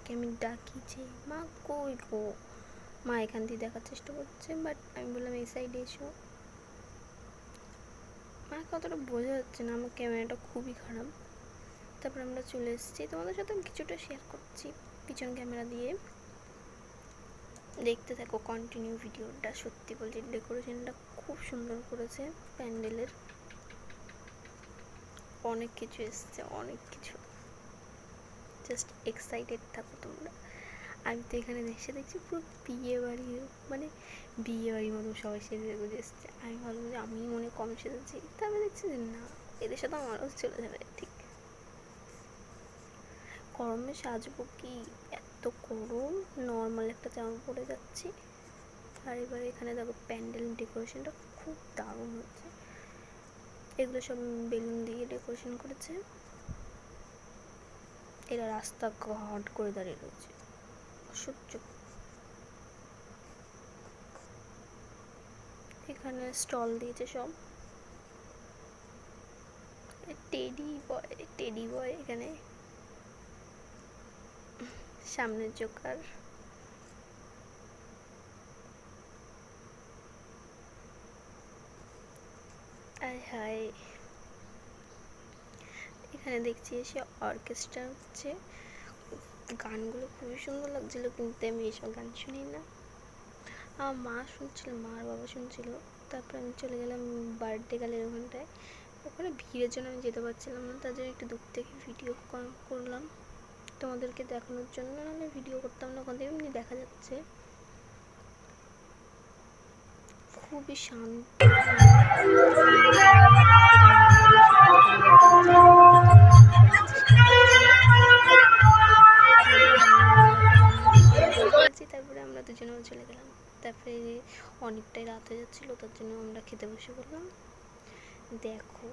মাকে আমি ডাকি যে মা কই গো, মা এখান দিয়ে দেখার চেষ্টা করছে, বাট আমি বললাম এই সাইডে এসো। মাকে অতটা বোঝা যাচ্ছে না, আমার ক্যামেরাটা খুবই খারাপ। তারপর আমরা চলে এসেছি, তোমাদের সাথে আমি কিছুটা শেয়ার করছি পিছন ক্যামেরা দিয়ে, দেখতে থাকো কন্টিনিউ ভিডিওটা। সত্যি বলছি ডেকোরেশনটা খুব সুন্দর করেছে প্যান্ডেলের, অনেক কিছু এসছে, অনেক কিছু। জাস্ট এক্সাইটেড থাকো তোমরা। আমি তো এখানে এসে দেখছি পুরো বিয়ে বাড়ি, মানে বিয়ে বাড়ির মতো সবাই সেজে গুজে এসছে। আমি ভাবলাম যে আমি মনে কম সেজেছি, তারপরে দেখছি যে না, এদের সাথে আমারও চলে যাবে। ঠিক গরমে সাজবো কি, এত গরম, নর্মাল একটা জামা পরে যাচ্ছি। আর এবার এখানে দেখো প্যান্ডেল ডেকোরেশনটা খুব দারুণ হচ্ছে। এগুলো সব বেলুন দিয়ে ডেকোরেশন করেছে। এরা রাস্তা ঘাট করে দাঁড়িয়ে রয়েছে, অসহ্য। এখানে স্টল দিয়েছে সব, টেডি বয় এখানে, সামনে জোকার। আয় হায়, এখানে দেখছি এসে অর্কেস্ট্রা হচ্ছে। গানগুলো খুবই সুন্দর লাগছিল, কিন্তু আমি এসব গান শুনি না। আমার মা শুনছিল, মা আর বাবা শুনছিল। তারপর আমি চলে গেলাম বার্থডে গালের ওখানটায়। ওখানে ভিড়ের জন্য আমি যেতে পারছিলাম না, তার জন্য একটু দূর থেকে ভিডিও করলাম তোমাদেরকে দেখানোর জন্য, নাহলে ভিডিও করতাম না। ওখান থেকে এমনি দেখা যাচ্ছে খুবই শান্ত। এটা মা বলে সত্যি করে দেখার জন্য, তার জন্য গান করার চেষ্টা করছিল। তারপরে আমরা ভিডিও করেছি, তারপরে আমরা দুজনেও চলে গেলাম। তারপরে অনেকটাই রাত হয়ে যাচ্ছিলো, তার জন্য আমরা খেতে বসে পড়লাম। দেখো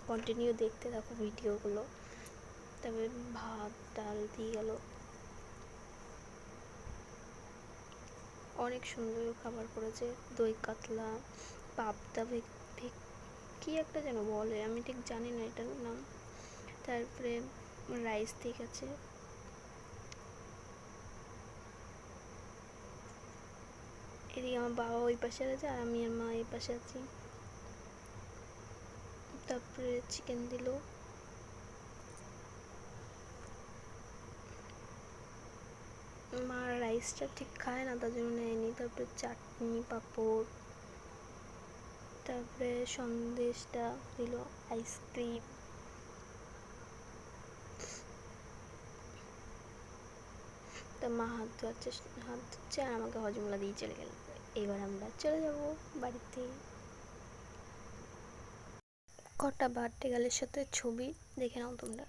কন্টিনিউ দেখতে থাকো ভিডিওগুলো। তারপরে ভাত ডাল দিয়ে গেল, অনেক সুন্দর খাবার করেছে। দই কাতলা, পাবদা, কি একটা যেন বলে, আমি ঠিক জানি না এটার নাম। তারপরে রাইস ঠিক আছে। এদিকে আমার বাবা ওই পাশে আছে, আর আমি আর মা এই পাশে আছি। তারপরে চিকেন দিল, মা রাইসটা ঠিক খায় না, তার জন্য নেয়নি। তারপরে চাটনি, পাঁপড়, তারপরে সন্দেশটা দিল, আইসক্রিম। তা মা হাত ধুচ্ছে আর আমাকে হজমলা দিয়ে চলে গেল। এবার আমরা চলে যাব বাড়িতে। কটা বার্থডে গার্লের সাথে ছবি দেখে নাও তোমরা।